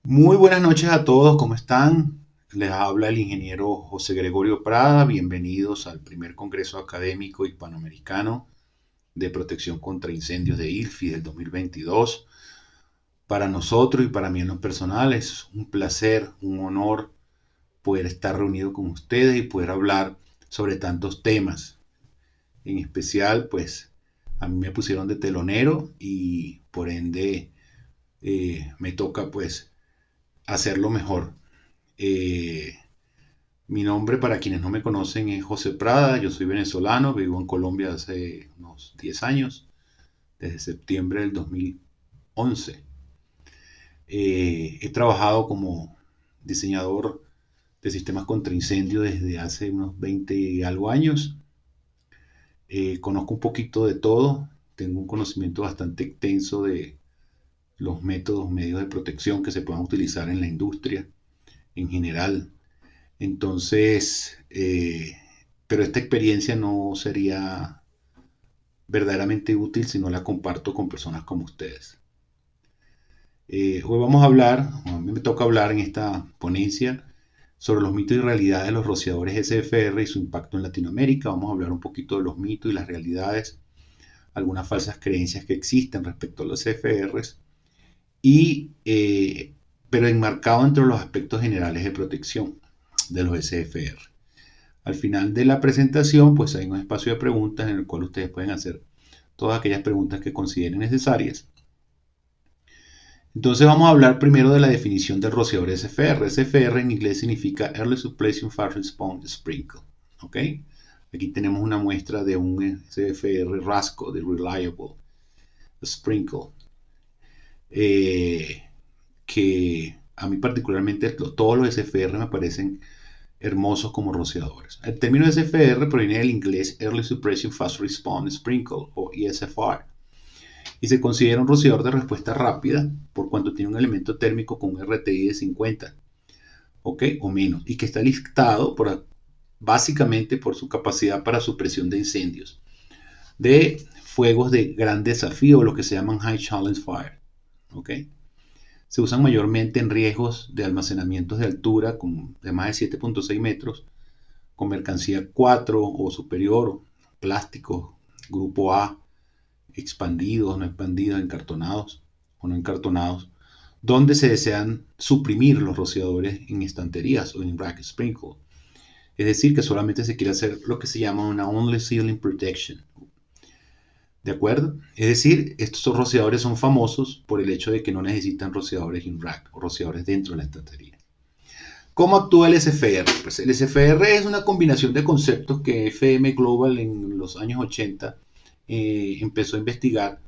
Muy buenas noches a todos, ¿cómo están? Les habla el ingeniero José Gregorio Prada. Bienvenidos al primer Congreso Académico Hispanoamericano de Protección contra Incendios de ILFI del 2022. Para nosotros y para mí en lo personal es un placer, un honor poder estar reunido con ustedes y poder hablar sobre tantos temas. En especial, pues a mí me pusieron de telonero y por ende me toca pues hacerlo mejor. Eh, Mi nombre, para quienes no me conocen, es José Prada. Yo soy venezolano, vivo en Colombia hace unos 10 años, desde septiembre del 2011. He trabajado como diseñador de sistemas contra incendio desde hace unos 20 y algo años. Conozco un poquito de todo, tengo un conocimiento bastante extenso de los métodos, medios de protección que se puedan utilizar en la industria en general. Entonces, pero esta experiencia no sería verdaderamente útil si no la comparto con personas como ustedes. Hoy vamos a hablar, a mí me toca hablar en esta ponencia sobre los mitos y realidades de los rociadores SFR y su impacto en Latinoamérica. Vamos a hablar un poquito de los mitos y las realidades, algunas falsas creencias que existen respecto a los SFRs, y, pero enmarcado entre los aspectos generales de protección de los SFR. Al final de la presentación, pues hay un espacio de preguntas en el cual ustedes pueden hacer todas aquellas preguntas que consideren necesarias. Entonces vamos a hablar primero de la definición del rociador SFR. SFR en inglés significa Early Suppression Fast Response Sprinkle. ¿Ok? Aquí tenemos una muestra de un SFR rasco de Reliable Sprinkle. Que a mí particularmente todos los SFR me parecen hermosos como rociadores. El término SFR proviene del inglés Early Suppression Fast Response Sprinkle o ESFR y se considera un rociador de respuesta rápida por cuanto tiene un elemento térmico con un RTI de 50, ¿ok? O menos, y que está listado básicamente por su capacidad para supresión de incendios, de fuegos de gran desafío, lo que se llaman High Challenge Fire, ¿ok? Se usan mayormente en riesgos de almacenamientos de altura de más de 7.6 metros, con mercancía 4 o superior, plásticos, grupo A, expandidos, no expandidos, encartonados o no encartonados, donde se desean suprimir los rociadores en estanterías o en rack sprinkle. Es decir, que solamente se quiere hacer lo que se llama una only ceiling protection. ¿De acuerdo? Es decir, estos rociadores son famosos por el hecho de que no necesitan rociadores in rack o rociadores dentro de la estantería. ¿Cómo actúa el SFR? Pues el SFR es una combinación de conceptos que FM Global en los años 80 empezó a investigar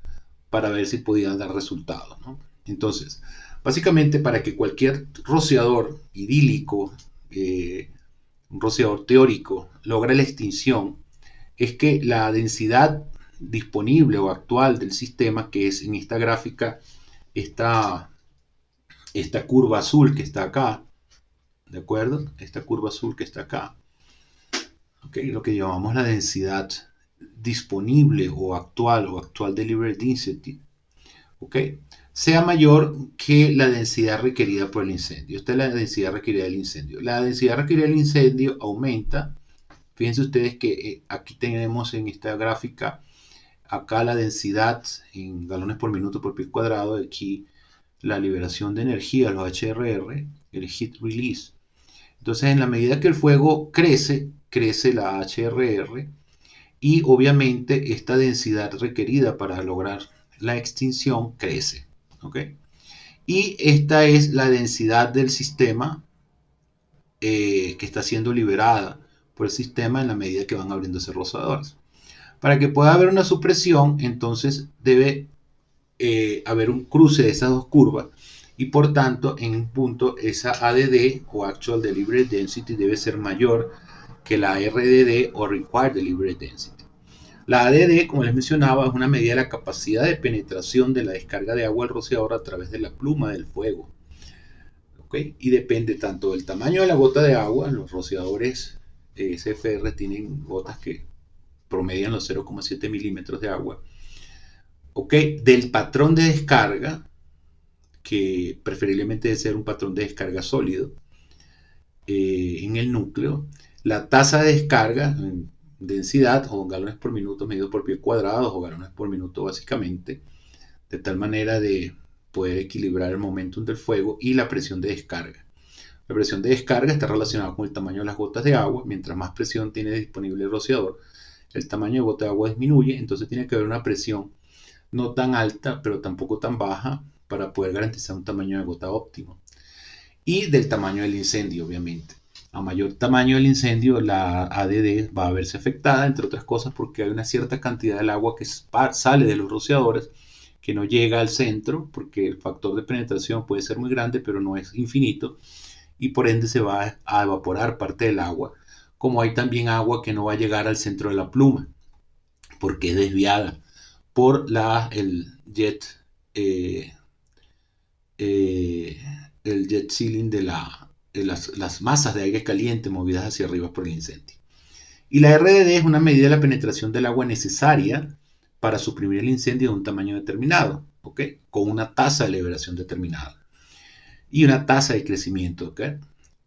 para ver si podía dar resultados, ¿no? Entonces, básicamente para que cualquier rociador idílico, un rociador teórico, logre la extinción, es que la densidad disponible o actual del sistema, que es en esta gráfica, esta, esta curva azul que está acá, ¿de acuerdo? Esta curva azul que está acá, ¿okay? Lo que llamamos la densidad disponible o actual delivery density, ¿okay? Sea mayor que la densidad requerida por el incendio. Esta es la densidad requerida del incendio. La densidad requerida del incendio aumenta. Fíjense ustedes que aquí tenemos en esta gráfica, acá la densidad en galones por minuto por pie cuadrado, aquí la liberación de energía, los HRR, el heat release. Entonces, en la medida que el fuego crece, crece la HRR y obviamente esta densidad requerida para lograr la extinción crece. ¿Ok? Y esta es la densidad del sistema que está siendo liberada por el sistema en la medida que van abriéndose rosadores. Para que pueda haber una supresión, entonces debe haber un cruce de esas dos curvas y por tanto en un punto esa ADD o Actual Delivery Density debe ser mayor que la RDD o Required Delivery Density. La ADD, como les mencionaba, es una medida de la capacidad de penetración de la descarga de agua al rociador a través de la pluma del fuego. ¿Okay? Y depende tanto del tamaño de la gota de agua. Los rociadores SFR tienen gotas que promedian los 0,7 milímetros de agua. ¿Okay? Del patrón de descarga, que preferiblemente debe ser un patrón de descarga sólido en el núcleo. La tasa de descarga en densidad o galones por minuto medido por pie cuadrado o galones por minuto básicamente, de tal manera de poder equilibrar el momentum del fuego, y la presión de descarga. La presión de descarga está relacionada con el tamaño de las gotas de agua. Mientras más presión tiene disponible el rociador, el tamaño de gota de agua disminuye, entonces tiene que haber una presión no tan alta, pero tampoco tan baja, para poder garantizar un tamaño de gota óptimo. Y del tamaño del incendio, obviamente. A mayor tamaño del incendio, la ADD va a verse afectada, entre otras cosas, porque hay una cierta cantidad del agua que sale de los rociadores que no llega al centro, porque el factor de penetración puede ser muy grande, pero no es infinito, y por ende se va a evaporar parte del agua, como hay también agua que no va a llegar al centro de la pluma, porque es desviada por eh, el jet sealing de las masas de aire caliente movidas hacia arriba por el incendio. Y la RDD es una medida de la penetración del agua necesaria para suprimir el incendio de un tamaño determinado, ¿ok? Con una tasa de liberación determinada y una tasa de crecimiento, ¿ok?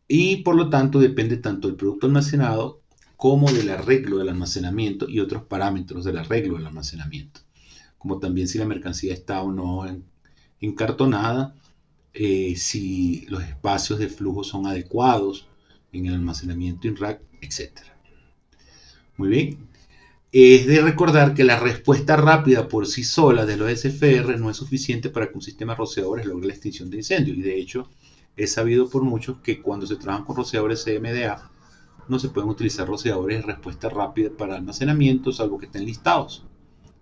Y por lo tanto depende tanto del producto almacenado como del arreglo del almacenamiento y otros parámetros del arreglo del almacenamiento, como también si la mercancía está o no encartonada, si los espacios de flujo son adecuados en el almacenamiento in-rack, etc. Muy bien. Es de recordar que la respuesta rápida por sí sola de los SFR no es suficiente para que un sistema de rociadores logre la extinción de incendios. Y de hecho, es sabido por muchos que cuando se trabajan con rociadores CMDA, no se pueden utilizar rociadores de respuesta rápida para almacenamiento, salvo que estén listados.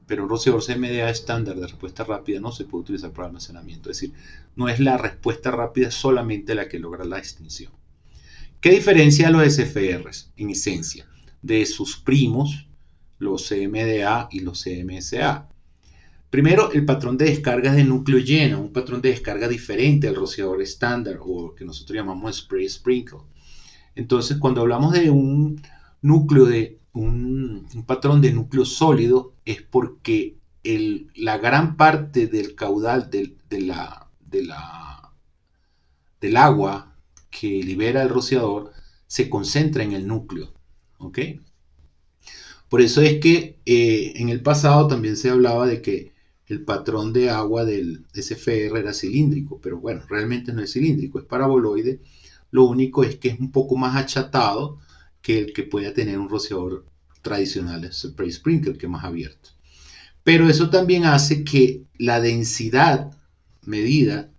Pero un rociador CMDA estándar de respuesta rápida no se puede utilizar para almacenamiento. Es decir, no es la respuesta rápida solamente la que logra la extinción. ¿Qué diferencia a los SFRs en esencia de sus primos, los CMDA y los CMSA? Primero, el patrón de descarga de núcleo lleno, un patrón de descarga diferente al rociador estándar, o que nosotros llamamos spray sprinkle. Entonces, cuando hablamos de un núcleo de un patrón de núcleo sólido, es porque la gran parte del caudal del agua que libera el rociador se concentra en el núcleo, ¿ok? Por eso es que en el pasado también se hablaba de que el patrón de agua del SFR era cilíndrico, pero bueno, realmente no es cilíndrico, es paraboloide. Lo único es que es un poco más achatado que el que pueda tener un rociador tradicional, spray sprinkler, que es más abierto. Pero eso también hace que la densidad medida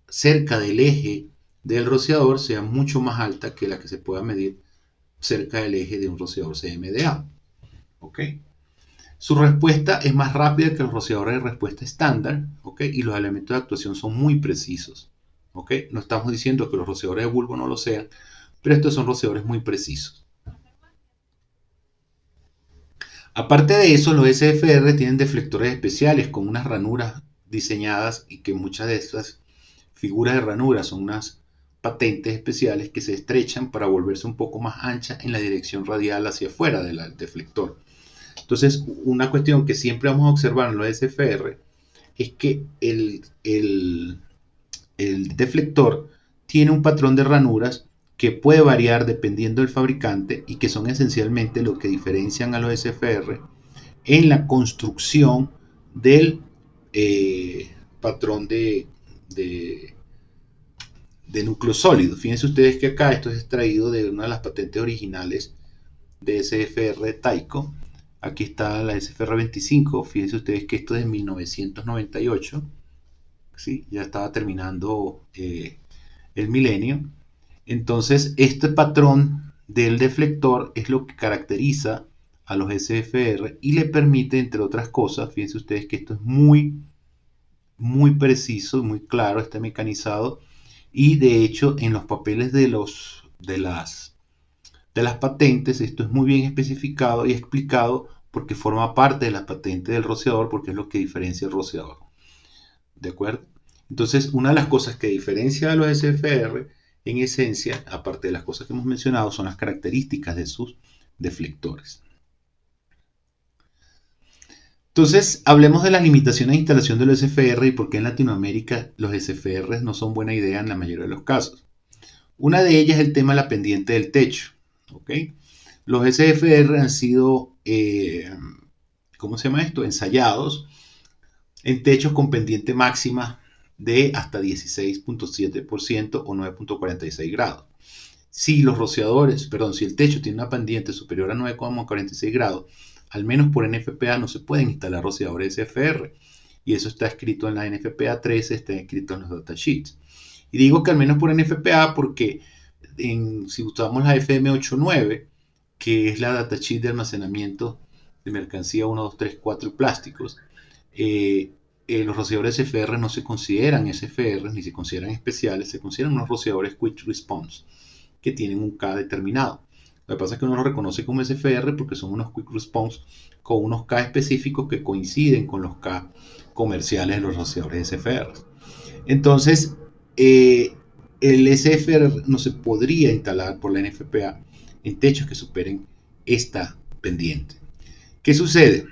cerca del eje del rociador sea mucho más alta que la que se pueda medir cerca del eje de un rociador CMDA. ¿Ok? Su respuesta es más rápida que los rociadores de respuesta estándar, ¿ok? Y los elementos de actuación son muy precisos, ¿ok? No estamos diciendo que los rociadores de bulbo no lo sean, pero estos son rociadores muy precisos. Aparte de eso, los SFR tienen deflectores especiales con unas ranuras diseñadas, y que muchas de estas figuras de ranuras son unas patentes especiales que se estrechan para volverse un poco más anchas en la dirección radial hacia afuera del deflector. Entonces, una cuestión que siempre vamos a observar en los SFR es que el deflector tiene un patrón de ranuras que puede variar dependiendo del fabricante, y que son esencialmente lo que diferencian a los SFR en la construcción del patrón de núcleo sólido. Fíjense ustedes que acá esto es extraído de una de las patentes originales de SFR Taiko. Aquí está la SFR 25. Fíjense ustedes que esto es de 1998. ¿Sí? Ya estaba terminando el milenio. Entonces, este patrón del deflector es lo que caracteriza a los SFR y le permite, entre otras cosas, fíjense ustedes que esto es muy, muy preciso, muy claro, está mecanizado, y de hecho en los papeles de las patentes esto es muy bien especificado y explicado, porque forma parte de la patente del rociador, porque es lo que diferencia el rociador. ¿De acuerdo? Entonces, una de las cosas que diferencia a los SFR, en esencia, aparte de las cosas que hemos mencionado, son las características de sus deflectores. Entonces, hablemos de las limitaciones de instalación de los SFR y por qué en Latinoamérica los SFR no son buena idea en la mayoría de los casos. Una de ellas es el tema de la pendiente del techo. ¿Ok? Los SFR han sido, ¿cómo se llama esto? Ensayados en techos con pendiente máxima de hasta 16.7% o 9.46 grados. Si los rociadores, perdón, si el techo tiene una pendiente superior a 9.46 grados, al menos por NFPA no se pueden instalar rociadores SFR. Y eso está escrito en la NFPA 13, está escrito en los datasheets. Y digo que al menos por NFPA porque si usamos la FM89, que es la datasheet de almacenamiento de mercancía 1, 2, 3, 4 y plásticos, los rociadores SFR no se consideran SFR ni se consideran especiales, se consideran unos rociadores Quick Response que tienen un K determinado. Lo que pasa es que uno los reconoce como SFR porque son unos Quick Response con unos K específicos que coinciden con los K comerciales de los rociadores SFR. Entonces, el SFR no se podría instalar por la NFPA en techos que superen esta pendiente. ¿Qué sucede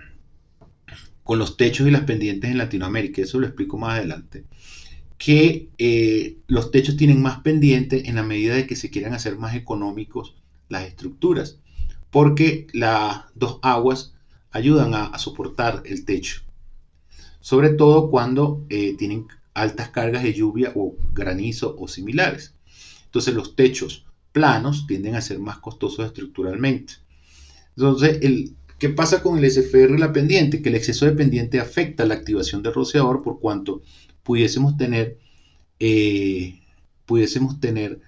con los techos y las pendientes en Latinoamérica? Eso lo explico más adelante. Que los techos tienen más pendiente en la medida de que se quieran hacer más económicos las estructuras, porque las dos aguas ayudan a soportar el techo, sobre todo cuando tienen altas cargas de lluvia o granizo o similares. Entonces los techos planos tienden a ser más costosos estructuralmente. Entonces, ¿qué pasa con el SFR y la pendiente? Que el exceso de pendiente afecta la activación del rociador por cuanto pudiésemos tener, eh, pudiésemos tener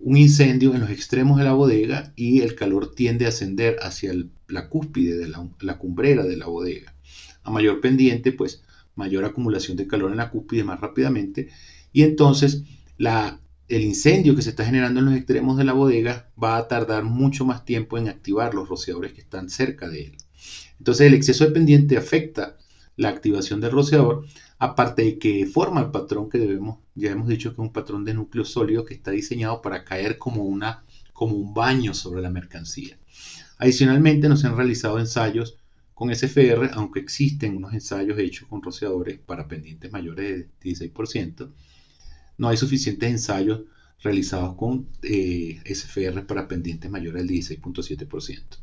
un incendio en los extremos de la bodega y el calor tiende a ascender hacia la cúspide de la cumbrera de la bodega. A mayor pendiente, pues mayor acumulación de calor en la cúspide más rápidamente y entonces el incendio que se está generando en los extremos de la bodega va a tardar mucho más tiempo en activar los rociadores que están cerca de él. Entonces el exceso de pendiente afecta la activación del rociador, aparte de que forma el patrón que ya hemos dicho que es un patrón de núcleo sólido que está diseñado para caer como un baño sobre la mercancía. Adicionalmente, no se han realizado ensayos con SFR, aunque existen unos ensayos hechos con rociadores para pendientes mayores de 16%. No hay suficientes ensayos realizados con SFR para pendientes mayores del 16.7%.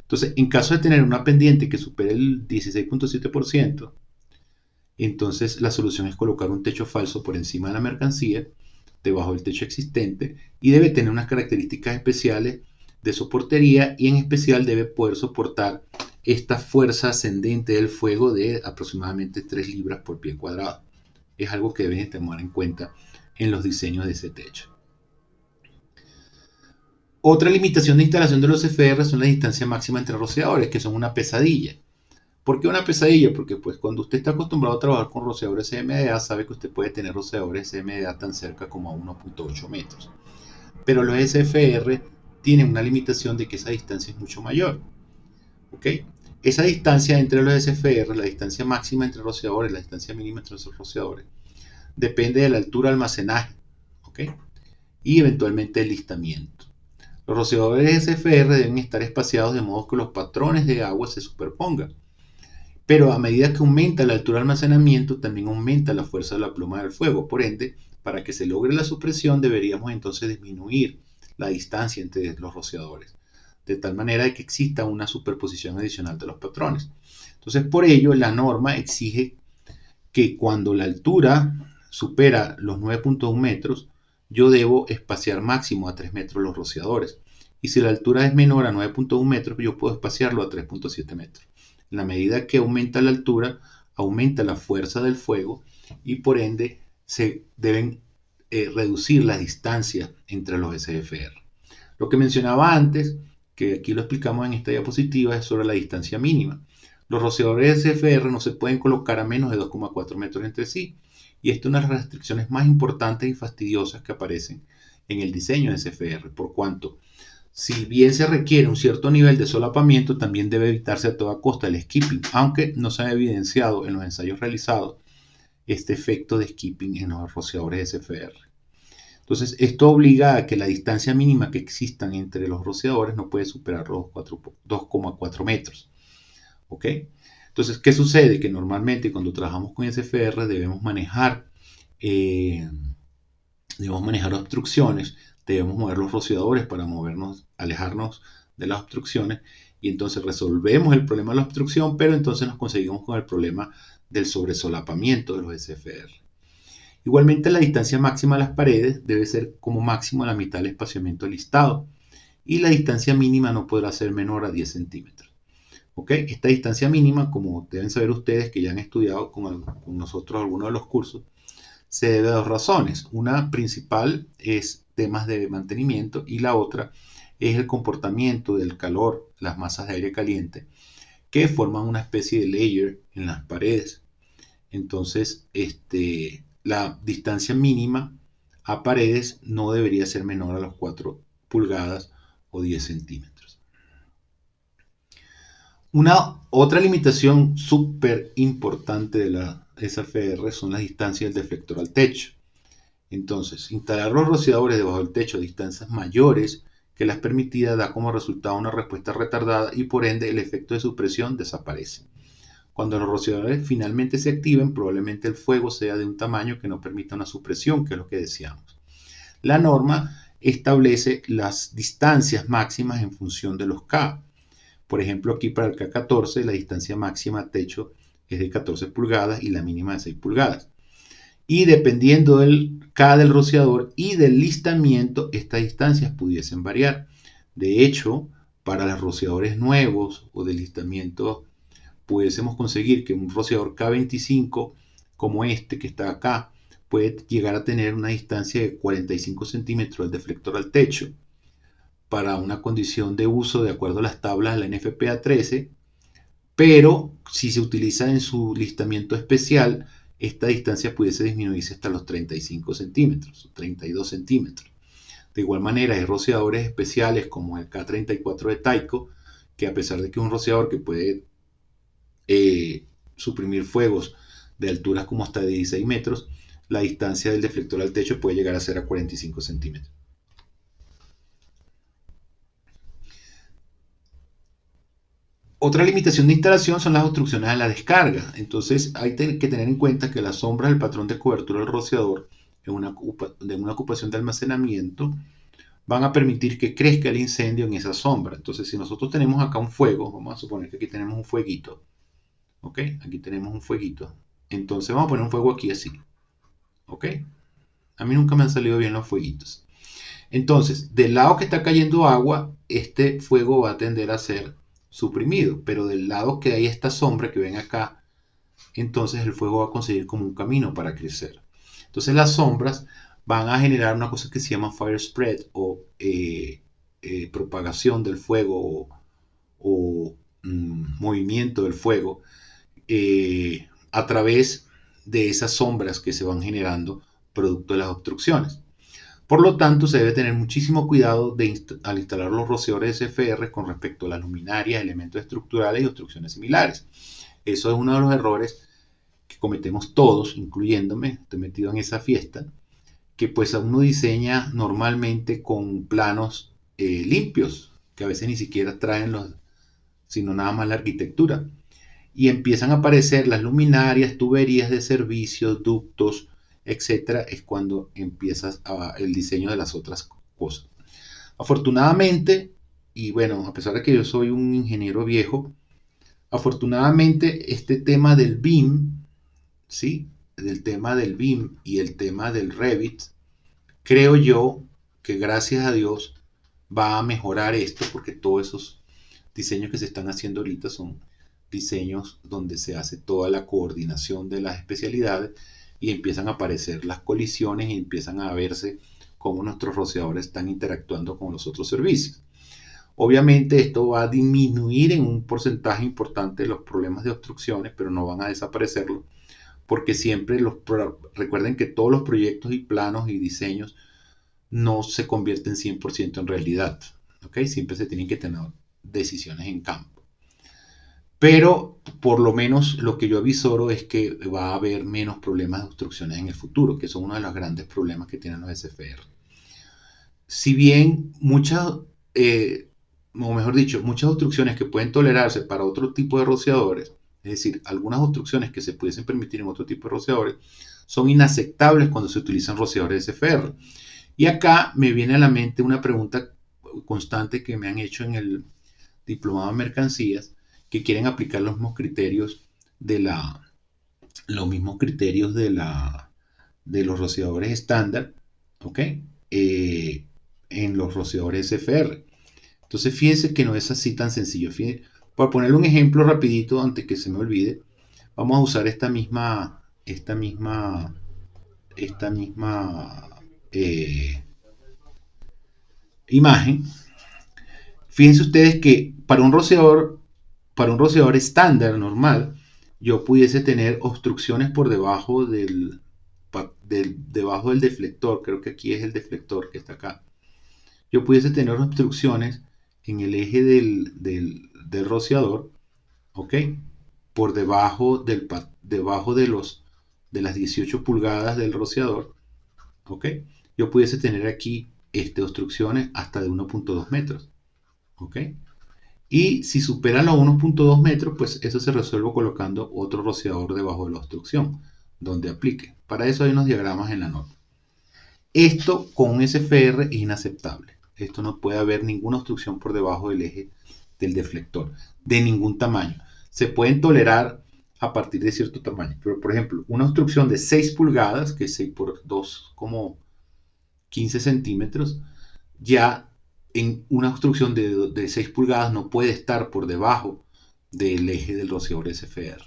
Entonces, en caso de tener una pendiente que supere el 16.7%, entonces la solución es colocar un techo falso por encima de la mercancía, debajo del techo existente, y debe tener unas características especiales de soportería y en especial debe poder soportar esta fuerza ascendente del fuego de aproximadamente 3 libras por pie cuadrado. Es algo que deben tomar en cuenta en los diseños de ese techo. Otra limitación de instalación de los CFR son la distancia máxima entre rociadores, que son una pesadilla. ¿Por qué una pesadilla? Porque pues cuando usted está acostumbrado a trabajar con rociadores CMDA, sabe que usted puede tener rociadores CMDA tan cerca como a 1.8 metros. Pero los SFR tienen una limitación de que esa distancia es mucho mayor. ¿Ok? Esa distancia entre los SFR, la distancia máxima entre rociadores, la distancia mínima entre los rociadores, depende de la altura de almacenaje. ¿Ok? Y eventualmente el listamiento. Los rociadores SFR deben estar espaciados de modo que los patrones de agua se superpongan. Pero a medida que aumenta la altura de almacenamiento, también aumenta la fuerza de la pluma del fuego. Por ende, para que se logre la supresión, deberíamos entonces disminuir la distancia entre los rociadores, de tal manera que exista una superposición adicional de los patrones. Entonces, por ello, la norma exige que cuando la altura supera los 9.1 metros, yo debo espaciar máximo a 3 metros los rociadores. Y si la altura es menor a 9.1 metros, yo puedo espaciarlo a 3.7 metros. En la medida que aumenta la altura, aumenta la fuerza del fuego y por ende se deben reducir las distancias entre los SFR. Lo que mencionaba antes, que aquí lo explicamos en esta diapositiva, es sobre la distancia mínima. Los rociadores SFR no se pueden colocar a menos de 2,4 metros entre sí. Y esta es una de las restricciones más importantes y fastidiosas que aparecen en el diseño de SFR, por cuanto si bien se requiere un cierto nivel de solapamiento, también debe evitarse a toda costa el skipping, aunque no se ha evidenciado en los ensayos realizados este efecto de skipping en los rociadores SFR. Entonces, esto obliga a que la distancia mínima que existan entre los rociadores no puede superar los 2,4 metros. ¿Ok? Entonces, ¿qué sucede? Que normalmente cuando trabajamos con SFR eh, debemos manejar obstrucciones, debemos mover los rociadores para movernos, alejarnos de las obstrucciones, y entonces resolvemos el problema de la obstrucción, pero entonces nos conseguimos con el problema del sobresolapamiento de los SFR. Igualmente, la distancia máxima a las paredes debe ser como máximo la mitad del espaciamiento listado, y la distancia mínima no podrá ser menor a 10 centímetros. ¿Okay? Esta distancia mínima, como deben saber ustedes que ya han estudiado con nosotros algunos de los cursos, se debe a dos razones. Una principal es temas de mantenimiento y la otra es el comportamiento del calor, las masas de aire caliente, que forman una especie de layer en las paredes. Entonces, la distancia mínima a paredes no debería ser menor a las 4 pulgadas o 10 centímetros. Una otra limitación súper importante de la SFR son las distancias del deflector al techo. Entonces, instalar los rociadores debajo del techo a distancias mayores que las permitidas da como resultado una respuesta retardada y por ende el efecto de supresión desaparece. Cuando los rociadores finalmente se activen, probablemente el fuego sea de un tamaño que no permita una supresión, que es lo que decíamos. La norma establece las distancias máximas en función de los K. Por ejemplo, aquí para el K14 la distancia máxima a techo es de 14 pulgadas y la mínima de 6 pulgadas. Y dependiendo del K del rociador y del listamiento, estas distancias pudiesen variar. De hecho, para los rociadores nuevos o de listamiento, pudiésemos conseguir que un rociador K25, como este que está acá, puede llegar a tener una distancia de 45 centímetros del deflector al techo para una condición de uso de acuerdo a las tablas de la NFPA 13, pero si se utiliza en su listamiento especial, esta distancia pudiese disminuirse hasta los 35 centímetros, 32 centímetros. De igual manera, hay rociadores especiales como el K34 de Tyco, que a pesar de que es un rociador que puede suprimir fuegos de alturas como hasta 16 metros, la distancia del deflector al techo puede llegar a ser a 45 centímetros. Otra limitación de instalación son las obstrucciones a la descarga. Entonces hay que tener en cuenta que las sombras del patrón de cobertura del rociador en una ocupación de almacenamiento van a permitir que crezca el incendio en esa sombra. Entonces, si nosotros tenemos acá un fuego, vamos a suponer que aquí tenemos un fueguito, ¿ok? Aquí tenemos un fueguito. Entonces vamos a poner un fuego aquí así, ¿ok? A mí nunca me han salido bien los fueguitos. Entonces, del lado que está cayendo agua, este fuego va a tender a ser suprimido, pero del lado que hay esta sombra que ven acá, entonces el fuego va a conseguir como un camino para crecer. Entonces las sombras van a generar una cosa que se llama fire spread o propagación del fuego o movimiento del fuego a través de esas sombras que se van generando producto de las obstrucciones. Por lo tanto, se debe tener muchísimo cuidado al instalar los rociadores SFR con respecto a las luminarias, elementos estructurales y obstrucciones similares. Eso es uno de los errores que cometemos todos, incluyéndome, estoy metido en esa fiesta, que pues uno diseña normalmente con planos limpios, que a veces ni siquiera traen sino nada más la arquitectura. Y empiezan a aparecer las luminarias, tuberías de servicios, ductos, etcétera, es cuando empiezas el diseño de las otras cosas. Afortunadamente, y bueno, a pesar de que yo soy un ingeniero viejo, afortunadamente este tema del BIM, ¿sí? Del tema del BIM y el tema del Revit, creo yo que gracias a Dios va a mejorar esto porque todos esos diseños que se están haciendo ahorita son diseños donde se hace toda la coordinación de las especialidades y empiezan a aparecer las colisiones y empiezan a verse cómo nuestros rociadores están interactuando con los otros servicios. Obviamente esto va a disminuir en un porcentaje importante los problemas de obstrucciones, pero no van a desaparecerlo porque siempre recuerden que todos los proyectos y planos y diseños no se convierten 100% en realidad. ¿Okay? Siempre se tienen que tener decisiones en campo. Pero por lo menos lo que yo avisoro es que va a haber menos problemas de obstrucciones en el futuro, que son uno de los grandes problemas que tienen los SFR. Si bien muchas, o mejor dicho, muchas obstrucciones que pueden tolerarse para otro tipo de rociadores, Es decir, algunas obstrucciones que se pudiesen permitir en otro tipo de rociadores son inaceptables cuando se utilizan rociadores SFR. Y acá me viene a la mente una pregunta constante que me han hecho en el diplomado de mercancías, que quieren aplicar los mismos criterios de los rociadores estándar, ¿ok? En los rociadores SFR. Entonces fíjense que no es así tan sencillo. Fíjense, para ponerle un ejemplo rapidito antes que se me olvide, vamos a usar esta misma imagen. Fíjense ustedes que para un rociador estándar normal, yo pudiese tener obstrucciones por debajo del deflector. Creo que aquí es el deflector que está acá. Yo pudiese tener obstrucciones en el eje del rociador, ¿ok? Por debajo de las 18 pulgadas del rociador, ¿ok? Yo pudiese tener aquí obstrucciones hasta de 1.2 metros, ¿ok? Y si superan los 1.2 metros, pues eso se resuelve colocando otro rociador debajo de la obstrucción, donde aplique. Para eso hay unos diagramas en la nota. Esto con un SFR es inaceptable. Esto no puede haber ninguna obstrucción por debajo del eje del deflector, de ningún tamaño. Se pueden tolerar a partir de cierto tamaño, pero por ejemplo, una obstrucción de 6 pulgadas, que es 6 por 2, como 15 centímetros, ya en una obstrucción de 6 pulgadas no puede estar por debajo del eje del rociador SFR,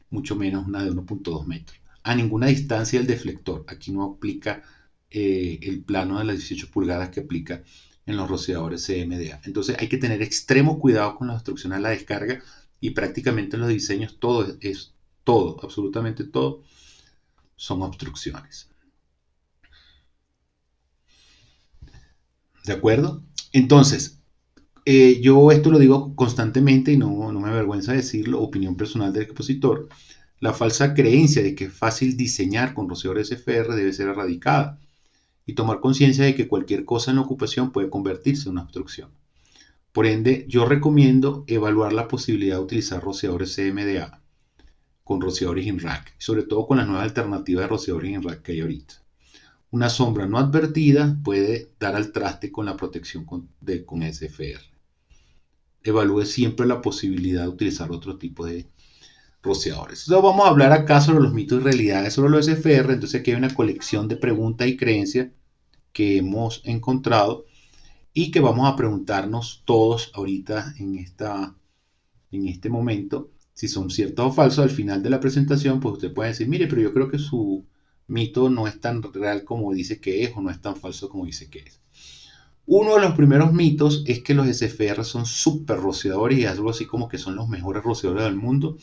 mucho menos una de 1.2 metros. A ninguna distancia del deflector. Aquí no aplica el plano de las 18 pulgadas que aplica en los rociadores CMDA. Entonces hay que tener extremo cuidado con las obstrucciones a la descarga, y prácticamente en los diseños todo, absolutamente todo, son obstrucciones. ¿De acuerdo? Entonces, yo esto lo digo constantemente y no me avergüenza decirlo, opinión personal del expositor. La falsa creencia de que es fácil diseñar con rociadores SFR debe ser erradicada, y tomar conciencia de que cualquier cosa en la ocupación puede convertirse en una obstrucción. Por ende, yo recomiendo evaluar la posibilidad de utilizar rociadores CMDA con rociadores INRAC, sobre todo con la nueva alternativa de rociadores INRAC que hay ahorita. Una sombra no advertida puede dar al traste con la protección con SFR. Evalúe siempre la posibilidad de utilizar otro tipo de rociadores. Entonces vamos a hablar acá sobre los mitos y realidades sobre los SFR. Entonces aquí hay una colección de preguntas y creencias que hemos encontrado y que vamos a preguntarnos todos ahorita en este momento si son ciertos o falsos. Al final de la presentación, pues usted puede decir, mire, pero yo creo que su mito no es tan real como dice que es, o no es tan falso como dice que es. Uno de los primeros mitos es que los SFR son súper rociadores y algo así como que son los mejores rociadores del mundo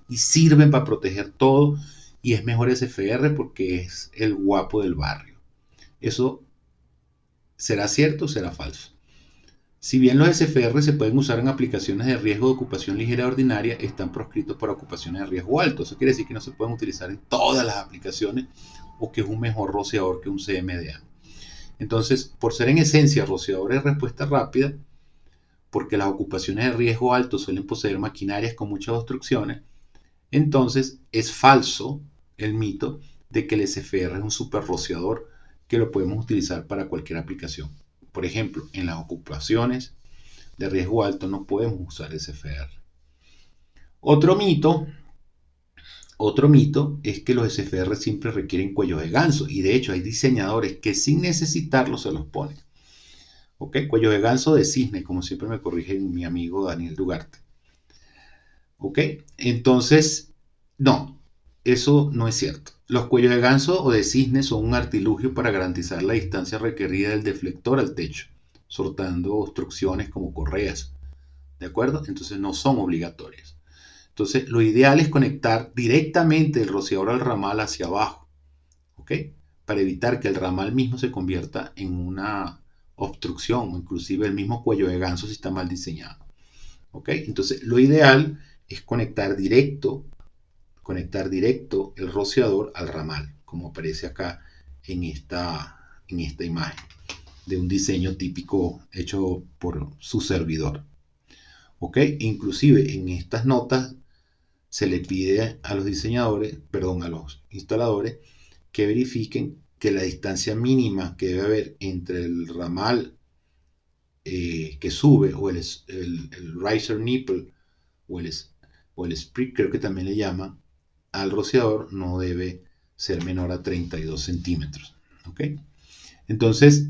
y sirven para proteger todo, y es mejor SFR porque es el guapo del barrio. ¿Eso será cierto o será falso? Si bien los SFR se pueden usar en aplicaciones de riesgo de ocupación ligera ordinaria, están proscritos para ocupaciones de riesgo alto. Eso quiere decir que no se pueden utilizar en todas las aplicaciones, o que es un mejor rociador que un CMDA. Entonces, por ser en esencia rociadores de respuesta rápida, porque las ocupaciones de riesgo alto suelen poseer maquinarias con muchas obstrucciones, entonces es falso el mito de que el SFR es un super rociador que lo podemos utilizar para cualquier aplicación. Por ejemplo, en las ocupaciones de riesgo alto no podemos usar SFR. Otro mito es que los SFR siempre requieren cuellos de ganso, y de hecho hay diseñadores que sin necesitarlo se los ponen. ¿Ok? Cuello de ganso de cisne, como siempre me corrige mi amigo Daniel Dugarte. ¿Ok? Entonces, no, eso no es cierto. Los cuellos de ganso o de cisne son un artilugio para garantizar la distancia requerida del deflector al techo, sortando obstrucciones como correas. ¿De acuerdo? Entonces no son obligatorias. Entonces, lo ideal es conectar directamente el rociador al ramal hacia abajo, ¿ok? Para evitar que el ramal mismo se convierta en una obstrucción, o inclusive el mismo cuello de ganso si está mal diseñado, ¿ok? Entonces, lo ideal es conectar directo el rociador al ramal, como aparece acá en esta imagen de un diseño típico hecho por su servidor. ¿Ok? Inclusive en estas notas se le pide a los diseñadores, perdón, a los instaladores, que verifiquen que la distancia mínima que debe haber entre el ramal que sube o el riser nipple o el sprit, creo que también le llaman, al rociador no debe ser menor a 32 centímetros. ¿Ok? Entonces,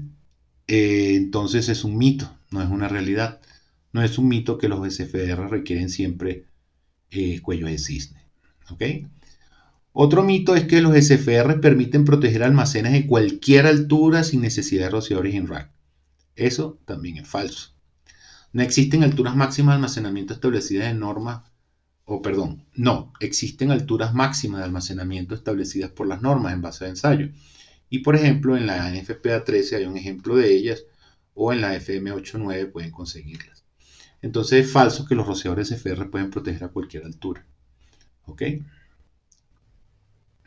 entonces es un mito, no es una realidad. No es un mito que los SFR requieren siempre cuello de cisne. ¿Ok? Otro mito es que los SFR permiten proteger almacenes de cualquier altura sin necesidad de rociadores en rack. Eso también es falso. No existen alturas máximas de almacenamiento establecidas en normas, no, existen alturas máximas de almacenamiento establecidas por las normas en base de ensayo. Y por ejemplo, en la NFPA 13 hay un ejemplo de ellas, o en la FM 89 pueden conseguirlas. Entonces es falso que los rociadores SFR pueden proteger a cualquier altura. ¿Ok?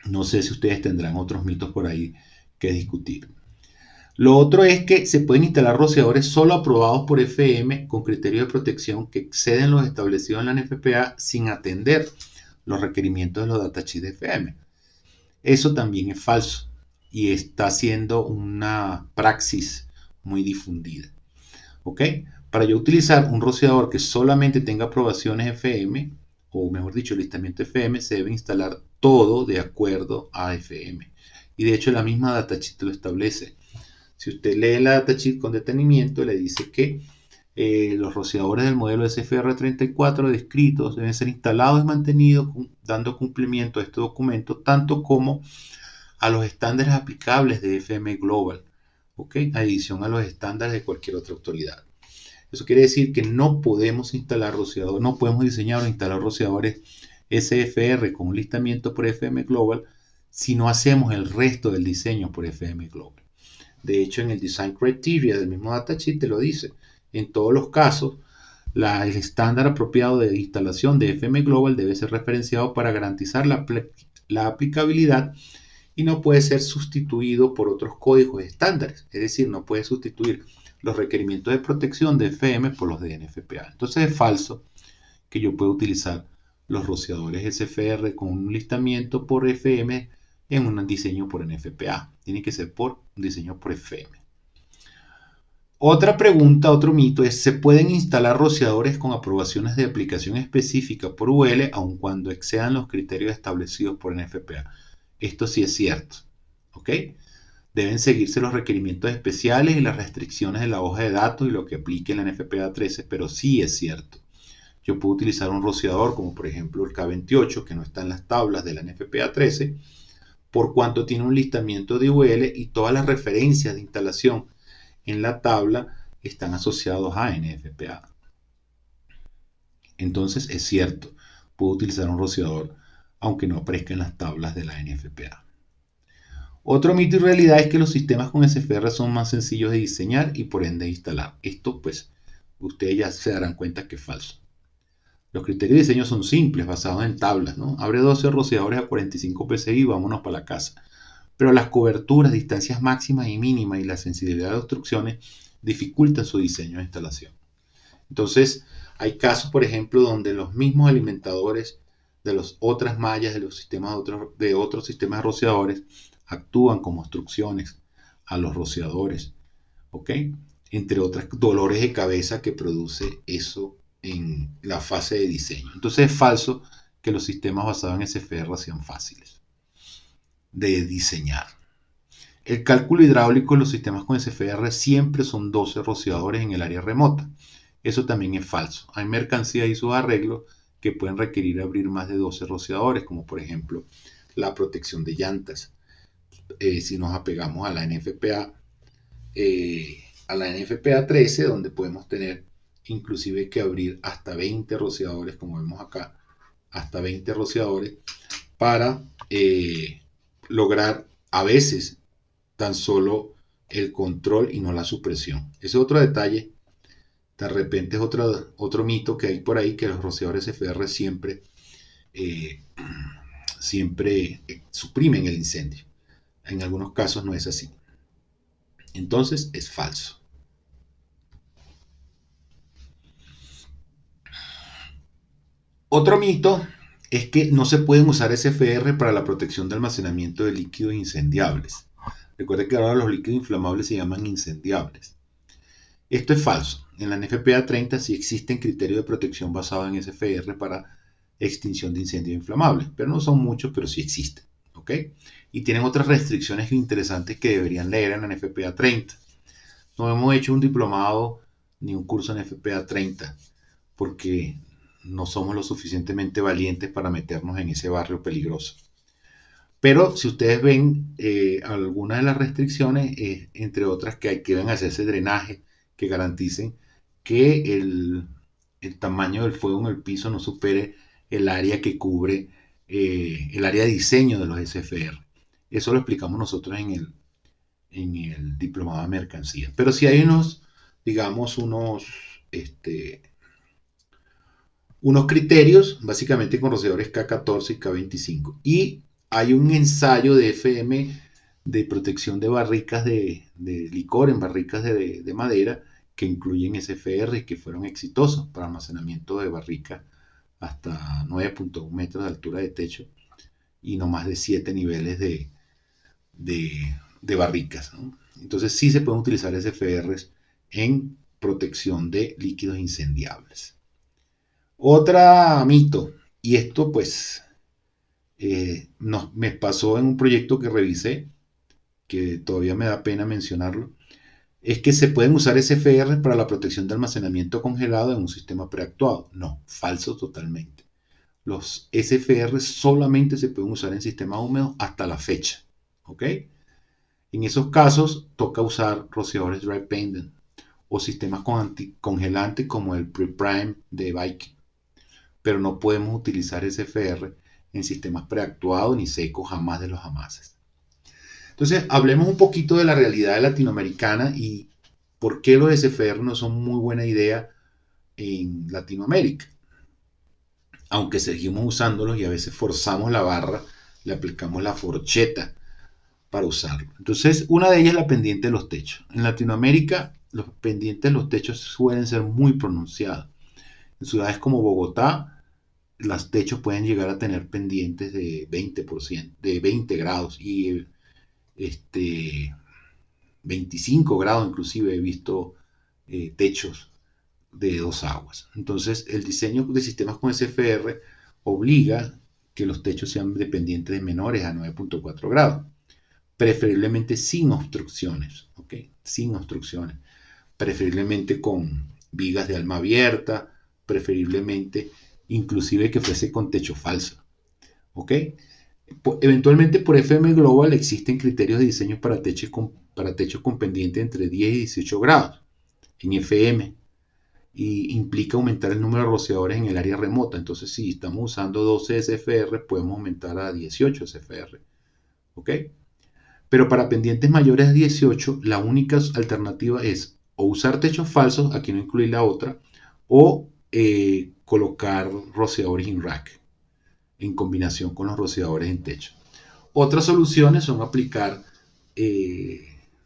No sé si ustedes tendrán otros mitos por ahí que discutir. Lo otro es que se pueden instalar rociadores solo aprobados por FM con criterios de protección que exceden los establecidos en la NFPA sin atender los requerimientos de los datasheets de FM. Eso también es falso y está siendo una praxis muy difundida. ¿Ok? Para yo utilizar un rociador que solamente tenga aprobaciones FM, o mejor dicho, listamiento FM, se debe instalar todo de acuerdo a FM. Y de hecho la misma datasheet lo establece. Si usted lee la datasheet con detenimiento, le dice que los rociadores del modelo SFR34 descritos deben ser instalados y mantenidos dando cumplimiento a este documento, tanto como a los estándares aplicables de FM Global, ¿ok? Adición a los estándares de cualquier otra autoridad. Eso quiere decir que no podemos instalar rociadores, no podemos diseñar o instalar rociadores SFR con un listamiento por FM Global si no hacemos el resto del diseño por FM Global. De hecho, en el Design Criteria del mismo datasheet te lo dice. En todos los casos, el estándar apropiado de instalación de FM Global debe ser referenciado para garantizar la aplicabilidad y no puede ser sustituido por otros códigos estándares. Es decir, no puede sustituir los requerimientos de protección de FM por los de NFPA. Entonces es falso que yo pueda utilizar los rociadores SFR con un listamiento por FM en un diseño por NFPA. Tiene que ser por un diseño por FM. Otra pregunta, otro mito es, ¿se pueden instalar rociadores con aprobaciones de aplicación específica por UL aun cuando excedan los criterios establecidos por NFPA? Esto sí es cierto. ¿Ok? Deben seguirse los requerimientos especiales y las restricciones de la hoja de datos y lo que aplique en la NFPA 13, pero sí es cierto. Yo puedo utilizar un rociador como por ejemplo el K28, que no está en las tablas de la NFPA 13, por cuanto tiene un listamiento de UL y todas las referencias de instalación en la tabla están asociados a NFPA. Entonces es cierto, puedo utilizar un rociador aunque no aparezca en las tablas de la NFPA. Otro mito y realidad es que los sistemas con SFR son más sencillos de diseñar y por ende de instalar. Esto pues ustedes ya se darán cuenta que es falso. Los criterios de diseño son simples, basados en tablas, ¿no? Abre 12 rociadores a 45 psi y vámonos para la casa. Pero las coberturas, distancias máximas y mínimas y la sensibilidad de obstrucciones dificultan su diseño de instalación. Entonces, hay casos, por ejemplo, donde los mismos alimentadores de las otras mallas de los sistemas de otros sistemas de rociadores actúan como obstrucciones a los rociadores, ¿ok? Entre otras dolores de cabeza que produce eso en la fase de diseño. Entonces es falso que los sistemas basados en SFR sean fáciles de diseñar. El cálculo hidráulico en los sistemas con SFR siempre son 12 rociadores en el área remota. Eso también es falso. Hay mercancía y sus arreglos que pueden requerir abrir más de 12 rociadores, como por ejemplo la protección de llantas. Si nos apegamos a la NFPA 13, donde podemos tener inclusive que abrir hasta 20 rociadores, como vemos acá, hasta 20 rociadores para lograr a veces tan solo el control y no la supresión. Ese es otro detalle. De repente es otro mito que hay por ahí, que los rociadores FR siempre suprimen el incendio. En algunos casos no es así. Entonces es falso. Otro mito es que no se pueden usar SFR para la protección de almacenamiento de líquidos incendiables. Recuerden que ahora los líquidos inflamables se llaman incendiables. Esto es falso. En la NFPA 30 sí existen criterios de protección basados en SFR para extinción de incendios inflamables, pero no son muchos, pero sí existen. ¿Ok? Y tienen otras restricciones interesantes que deberían leer en la NFPA 30. No hemos hecho un diplomado ni un curso en NFPA 30 porque no somos lo suficientemente valientes para meternos en ese barrio peligroso. Pero si ustedes ven algunas de las restricciones, entre otras que deben hacerse drenaje que garanticen que el tamaño del fuego en el piso no supere el área que cubre el área de diseño de los SFR. Eso lo explicamos nosotros en el diplomado de mercancía. Pero si hay unos, digamos, unos criterios, básicamente con rociadores K14 y K25. Y hay un ensayo de FM de protección de barricas de licor en barricas de madera que incluyen SFR que fueron exitosos para almacenamiento de barricas hasta 9.1 metros de altura de techo y no más de 7 niveles de barricas, ¿no? Entonces sí se pueden utilizar SFRs en protección de líquidos incendiables. Otra mito, y esto pues me pasó en un proyecto que revisé, que todavía me da pena mencionarlo, es que se pueden usar SFR para la protección de almacenamiento congelado en un sistema preactuado. No, falso totalmente. Los SFR solamente se pueden usar en sistemas húmedos hasta la fecha. ¿Ok? En esos casos toca usar rociadores dry pendant o sistemas con anticongelante como el pre-prime de Viking. Pero no podemos utilizar SFR en sistemas preactuados ni secos jamás de los jamases. Entonces, hablemos un poquito de la realidad latinoamericana y por qué los SFR no son muy buena idea en Latinoamérica. Aunque seguimos usándolos y a veces forzamos la barra, le aplicamos la forcheta para usarlo. Entonces, una de ellas es la pendiente de los techos. En Latinoamérica, los pendientes de los techos suelen ser muy pronunciados. En ciudades como Bogotá, los techos pueden llegar a tener pendientes de 20%, de 20 grados y 25 grados inclusive he visto techos de dos aguas. Entonces el diseño de sistemas con SFR obliga que los techos sean dependientes de menores a 9.4 grados, preferiblemente sin obstrucciones, ¿ok? Sin obstrucciones, preferiblemente con vigas de alma abierta, preferiblemente inclusive que fuese con techo falso, ¿ok? Eventualmente por FM Global existen criterios de diseño para techos con pendiente entre 10 y 18 grados en FM y implica aumentar el número de rociadores en el área remota. Entonces, si estamos usando 12 SFR, podemos aumentar a 18 SFR. ¿Ok? Pero para pendientes mayores a 18, la única alternativa es o usar techos falsos, aquí no incluir la otra, o colocar rociadores in rack en combinación con los rociadores en techo. Otras soluciones son aplicar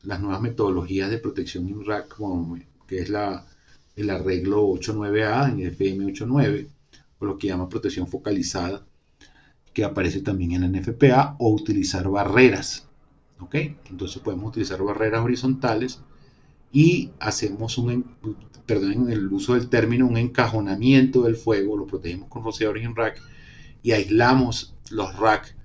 las nuevas metodologías de protección in rack, que es el arreglo 8.9A en FM 8.9, o lo que llama protección focalizada, que aparece también en la NFPA, o utilizar barreras. ¿Ok? Entonces podemos utilizar barreras horizontales y hacemos en el uso del término, un encajonamiento del fuego, lo protegemos con rociadores en rack y aislamos los racks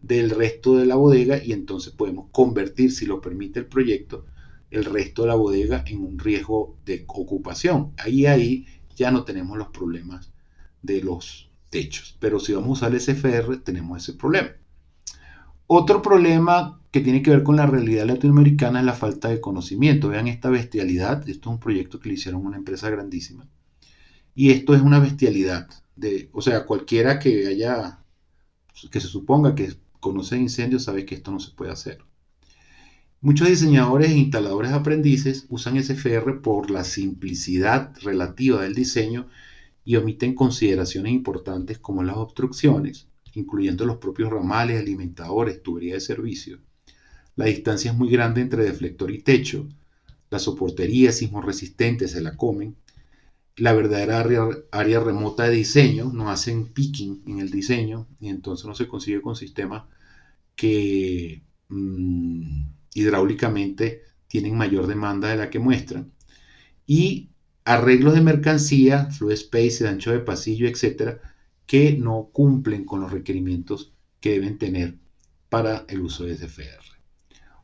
del resto de la bodega y entonces podemos convertir, si lo permite el proyecto, el resto de la bodega en un riesgo de ocupación. Ahí ya no tenemos los problemas de los techos, pero si vamos a usar el SFR tenemos ese problema. Otro problema que tiene que ver con la realidad latinoamericana es la falta de conocimiento. Vean esta bestialidad, esto es un proyecto que le hicieron a una empresa grandísima y esto es una bestialidad, o sea, cualquiera que se suponga que conoce incendios sabe que esto no se puede hacer. Muchos diseñadores e instaladores aprendices usan SFR por la simplicidad relativa del diseño y omiten consideraciones importantes como las obstrucciones, incluyendo los propios ramales, alimentadores, tubería de servicio. La distancia es muy grande entre deflector y techo. Las soporterías sismorresistentes se la comen. la verdadera área remota de diseño, no hacen picking en el diseño y entonces no se consigue con sistemas que hidráulicamente tienen mayor demanda de la que muestran. Y arreglos de mercancía, fluid space, de ancho de pasillo, etcétera, que no cumplen con los requerimientos que deben tener para el uso de SFR.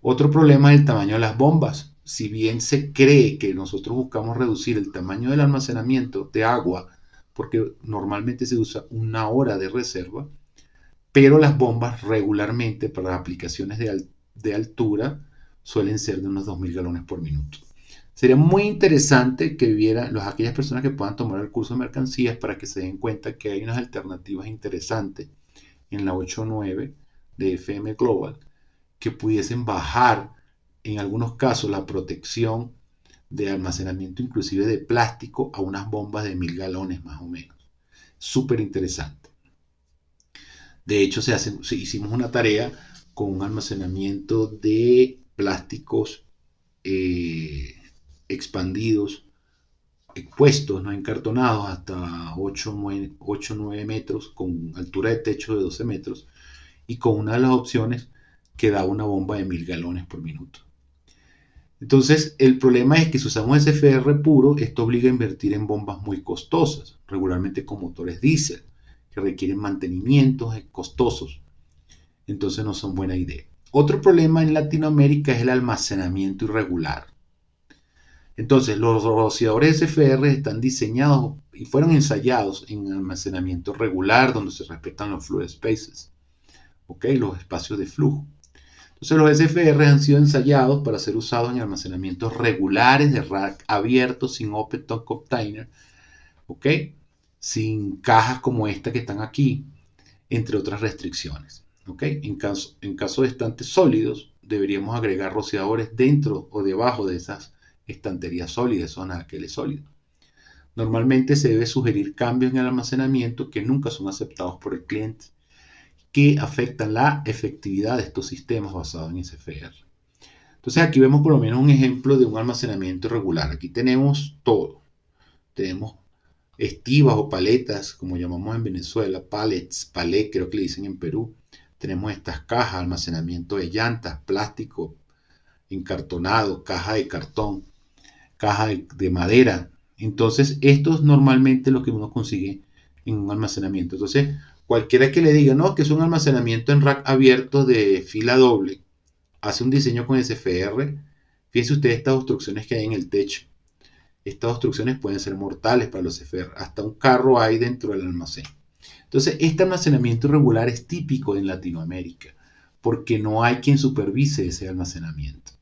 Otro problema es el tamaño de las bombas. Si bien se cree que nosotros buscamos reducir el tamaño del almacenamiento de agua, porque normalmente se usa 1 hora de reserva, pero las bombas regularmente para aplicaciones de altura suelen ser de unos 2.000 galones por minuto. Sería muy interesante que vieran aquellas personas que puedan tomar el curso de mercancías para que se den cuenta que hay unas alternativas interesantes en la 8.9 de FM Global que pudiesen bajar en algunos casos la protección de almacenamiento inclusive de plástico a unas bombas de 1.000 galones más o menos. Súper interesante. De hecho, hicimos una tarea con un almacenamiento de plásticos expandidos, expuestos, no encartonados, hasta 8-9 metros, con altura de techo de 12 metros, y con una de las opciones que da una bomba de 1.000 galones por minuto. Entonces, el problema es que si usamos SFR puro, esto obliga a invertir en bombas muy costosas, regularmente con motores diésel, que requieren mantenimientos costosos. Entonces no son buena idea. Otro problema en Latinoamérica es el almacenamiento irregular. Entonces, los rociadores SFR están diseñados y fueron ensayados en almacenamiento regular, donde se respetan los fluid spaces, ¿okay? Los espacios de flujo. Entonces, los SFR han sido ensayados para ser usados en almacenamientos regulares de rack abiertos, sin open top container, ¿ok? Sin cajas como esta que están aquí, entre otras restricciones, ¿ok? En caso de estantes sólidos, deberíamos agregar rociadores dentro o debajo de esas estanterías sólidas, son aqueles sólidos. Normalmente se debe sugerir cambios en el almacenamiento que nunca son aceptados por el cliente, que afectan la efectividad de estos sistemas basados en SFR. Entonces aquí vemos por lo menos un ejemplo de un almacenamiento irregular. Aquí tenemos todo. Tenemos estivas o paletas, como llamamos en Venezuela, pallets, palé, creo que le dicen en Perú. Tenemos estas cajas, almacenamiento de llantas, plástico, encartonado, caja de cartón, caja de madera. Entonces, esto es normalmente lo que uno consigue en un almacenamiento. Entonces, cualquiera que le diga, no, que es un almacenamiento en rack abierto de fila doble, hace un diseño con SFR. Fíjense ustedes estas obstrucciones que hay en el techo. Estas obstrucciones pueden ser mortales para los SFR. Hasta un carro hay dentro del almacén. Entonces, este almacenamiento irregular es típico en Latinoamérica, porque no hay quien supervise ese almacenamiento.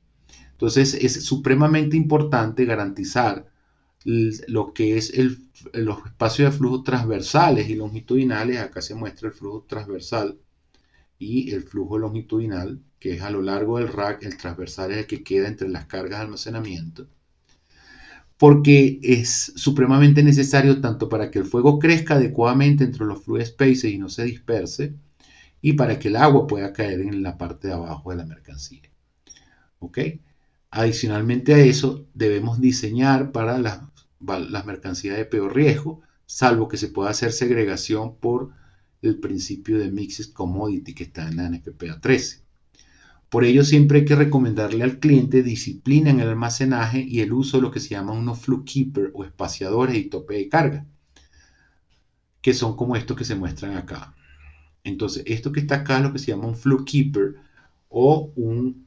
Entonces, es supremamente importante garantizar lo que es los espacios de flujo transversales y longitudinales. Acá se muestra el flujo transversal y el flujo longitudinal, que es a lo largo del rack. El transversal es el que queda entre las cargas de almacenamiento, porque es supremamente necesario tanto para que el fuego crezca adecuadamente entre los fluid spaces y no se disperse, y para que el agua pueda caer en la parte de abajo de la mercancía. ¿Ok? Adicionalmente a eso, debemos diseñar para las mercancías de peor riesgo, salvo que se pueda hacer segregación por el principio de Mixed Commodity que está en la NFPA 13. Por ello, siempre hay que recomendarle al cliente disciplina en el almacenaje y el uso de lo que se llama unos flux keeper o espaciadores y tope de carga, que son como estos que se muestran acá. Entonces, esto que está acá es lo que se llama un flux keeper o un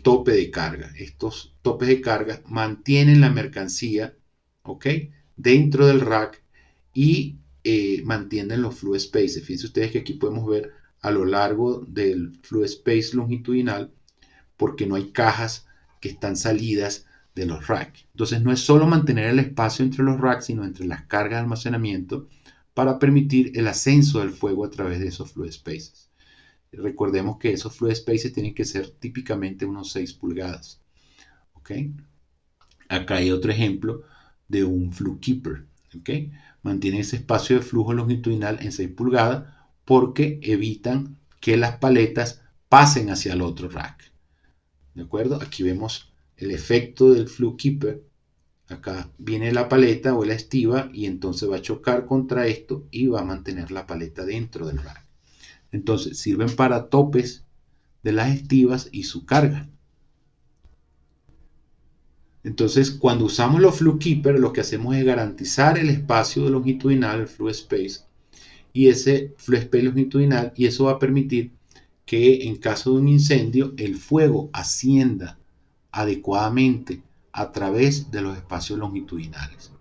tope de carga. Estos topes de carga mantienen la mercancía, ¿ok?, dentro del rack y mantienen los fluid spaces. Fíjense ustedes que aquí podemos ver a lo largo del fluid space longitudinal, porque no hay cajas que están salidas de los racks. Entonces no es solo mantener el espacio entre los racks, sino entre las cargas de almacenamiento para permitir el ascenso del fuego a través de esos fluid spaces. Recordemos que esos fluid spaces tienen que ser típicamente unos 6 pulgadas. ¿Okay? Acá hay otro ejemplo de un flux keeper. ¿Okay? Mantiene ese espacio de flujo longitudinal en 6 pulgadas porque evitan que las paletas pasen hacia el otro rack. ¿De acuerdo? Aquí vemos el efecto del flux keeper Acá viene la paleta o la estiva y entonces va a chocar contra esto y va a mantener la paleta dentro del rack. Entonces sirven para topes de las estivas y su carga. Entonces, cuando usamos los Flux Keeper, lo que hacemos es garantizar el espacio longitudinal, el Flux Space, y ese Flux Space longitudinal, y eso va a permitir que en caso de un incendio, el fuego ascienda adecuadamente a través de los espacios longitudinales.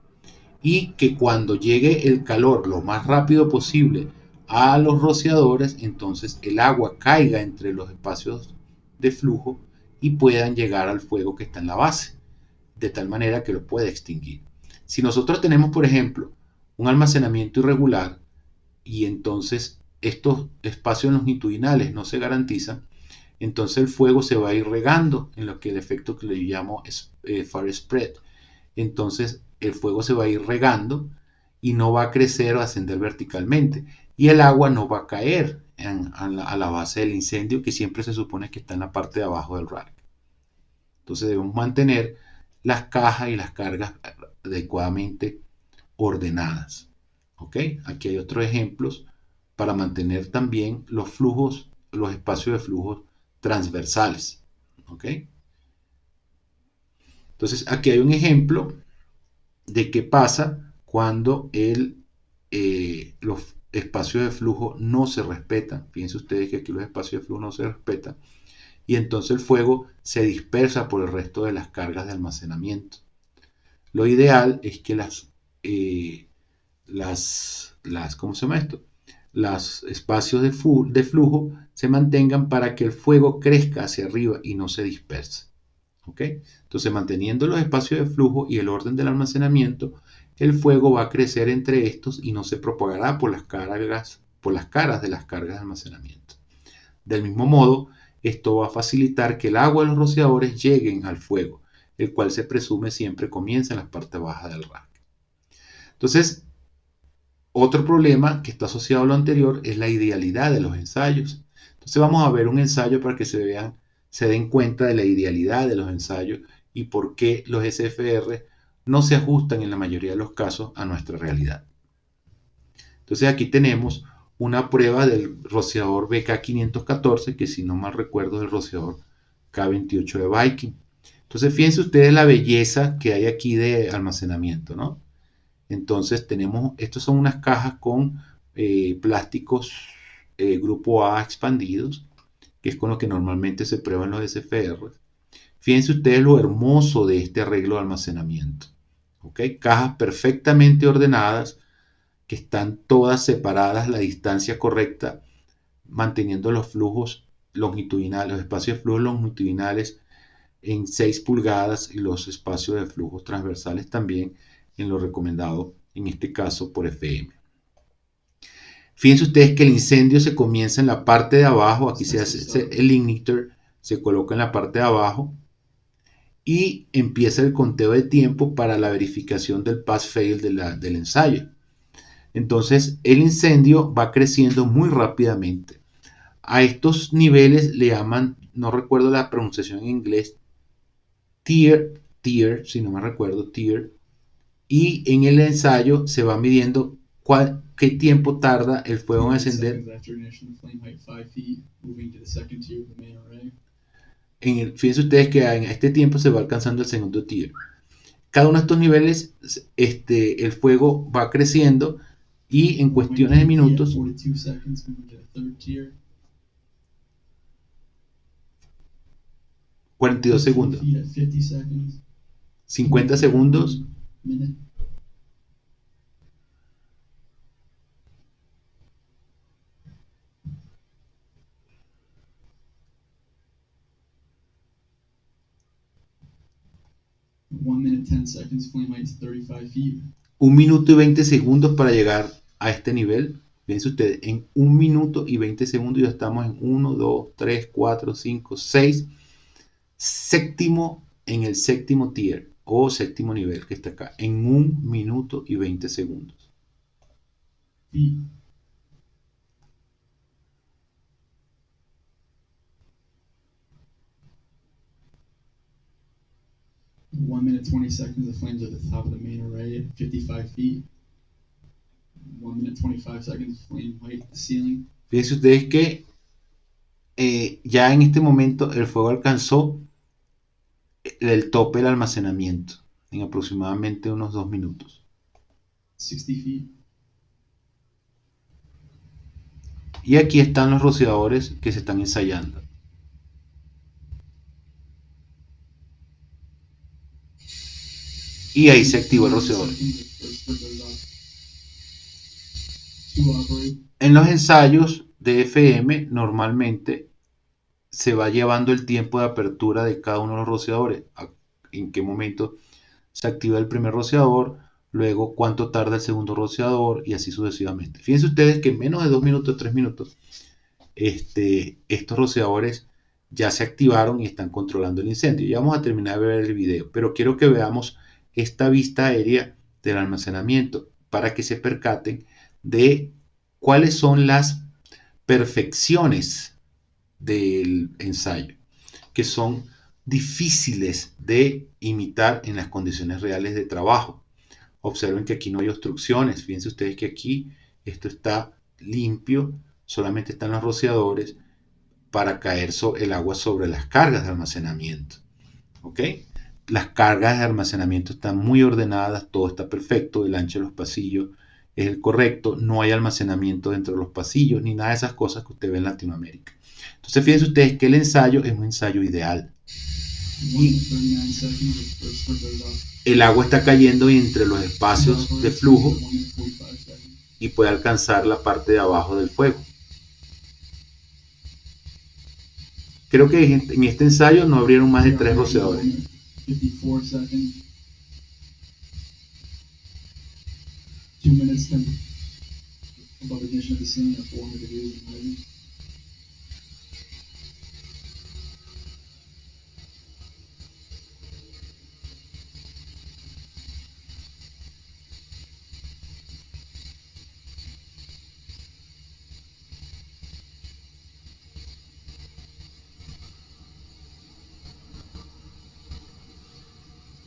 Y que cuando llegue el calor lo más rápido posible a los rociadores, entonces el agua caiga entre los espacios de flujo y puedan llegar al fuego que está en la base, de tal manera que lo pueda extinguir. Si nosotros tenemos, por ejemplo, un almacenamiento irregular y entonces estos espacios longitudinales no se garantizan, entonces el fuego se va a ir regando en lo que el efecto que le llamo fire spread. Entonces el fuego se va a ir regando y no va a crecer o ascender verticalmente. Y el agua no va a caer a la base del incendio, que siempre se supone que está en la parte de abajo del rack. Entonces debemos mantener las cajas y las cargas adecuadamente ordenadas. ¿Ok? Aquí hay otros ejemplos para mantener también los flujos, los espacios de flujos transversales. ¿Ok? Entonces aquí hay un ejemplo de qué pasa cuando los espacios de flujo no se respetan. Fíjense ustedes que aquí los espacios de flujo no se respetan y entonces el fuego se dispersa por el resto de las cargas de almacenamiento. Lo ideal es que ¿cómo se llama esto? Los espacios de flujo se mantengan para que el fuego crezca hacia arriba y no se disperse. ¿Ok? Entonces, manteniendo los espacios de flujo y el orden del almacenamiento, el fuego va a crecer entre estos y no se propagará por las caras de las cargas de almacenamiento. Del mismo modo, esto va a facilitar que el agua de los rociadores lleguen al fuego, el cual se presume siempre comienza en la parte baja del rack. Entonces, otro problema que está asociado a lo anterior es la idealidad de los ensayos. Entonces vamos a ver un ensayo para que se den cuenta de la idealidad de los ensayos y por qué los SFR no se ajustan en la mayoría de los casos a nuestra realidad. Entonces aquí tenemos una prueba del rociador BK514, que si no mal recuerdo es el rociador K28 de Viking. Entonces fíjense ustedes la belleza que hay aquí de almacenamiento, ¿no? Entonces estos son unas cajas con plásticos grupo A expandidos, que es con lo que normalmente se prueban los SFR. Fíjense ustedes lo hermoso de este arreglo de almacenamiento. ¿Ok? Cajas perfectamente ordenadas, que están todas separadas la distancia correcta, manteniendo los flujos longitudinales, los espacios de flujos longitudinales en 6 pulgadas y los espacios de flujos transversales también en lo recomendado, en este caso por FM. Fíjense ustedes que el incendio se comienza en la parte de abajo, aquí se hace el igniter, se coloca en la parte de abajo y empieza el conteo de tiempo para la verificación del pass-fail del ensayo. Entonces el incendio va creciendo muy rápidamente. A estos niveles le llaman, no recuerdo la pronunciación en inglés, tier, si no me recuerdo, tier, y en el ensayo se va midiendo qué tiempo tarda el fuego en encender. Fíjense ustedes que en este tiempo se va alcanzando el segundo tier. Cada uno de estos niveles, el fuego va creciendo y en cuestiones de minutos, 42 segundos, 50 segundos, un minuto y 20 segundos para llegar a este nivel. Fíjense ustedes, en 1 minuto y 20 segundos ya estamos en 1, 2, 3, 4, 5, 6, en el séptimo tier o séptimo nivel que está acá, en 1 minuto y 20 segundos. 1 minute 20 seconds, the flames at the top of the main array at 55 feet. 1 minute 25 seconds, flame height at the ceiling. Fíjense ustedes que ya en este momento el fuego alcanzó el tope del almacenamiento en aproximadamente unos 2 minutos. 60 feet. Y aquí están los rociadores que se están ensayando. Y ahí se activó el rociador. En los ensayos de FM normalmente se va llevando el tiempo de apertura de cada uno de los rociadores. En qué momento se activa el primer rociador, luego cuánto tarda el segundo rociador y así sucesivamente. Fíjense ustedes que en menos de 2 minutos, 3 minutos, estos rociadores ya se activaron y están controlando el incendio. Ya vamos a terminar de ver el video, pero quiero que veamos esta vista aérea del almacenamiento para que se percaten de cuáles son las perfecciones del ensayo, que son difíciles de imitar en las condiciones reales de trabajo. Observen que aquí no hay obstrucciones. Fíjense ustedes que aquí esto está limpio, solamente están los rociadores para caer el agua sobre las cargas de almacenamiento. ¿Ok? Las cargas de almacenamiento están muy ordenadas, todo está perfecto, el ancho de los pasillos es el correcto, no hay almacenamiento dentro de los pasillos, ni nada de esas cosas que usted ve en Latinoamérica. Entonces fíjense ustedes que el ensayo es un ensayo ideal. Y el agua está cayendo entre los espacios de flujo y puede alcanzar la parte de abajo del fuego. Creo que en este ensayo no abrieron más de 3 rociadores. 54 seconds. 2 minutes above ignition of the ceiling at 400 degrees and rising.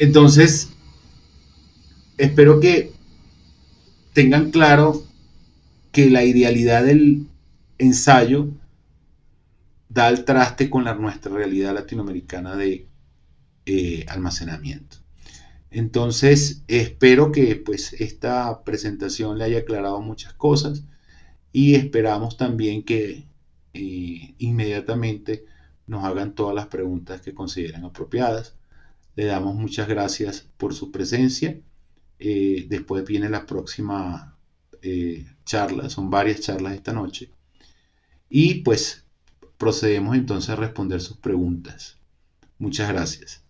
Entonces, espero que tengan claro que la idealidad del ensayo da al traste con nuestra realidad latinoamericana de almacenamiento. Entonces, espero que pues esta presentación le haya aclarado muchas cosas y esperamos también que inmediatamente nos hagan todas las preguntas que consideren apropiadas. Le damos muchas gracias por su presencia. Después viene la próxima charla, son varias charlas esta noche. Y pues procedemos entonces a responder sus preguntas. Muchas gracias.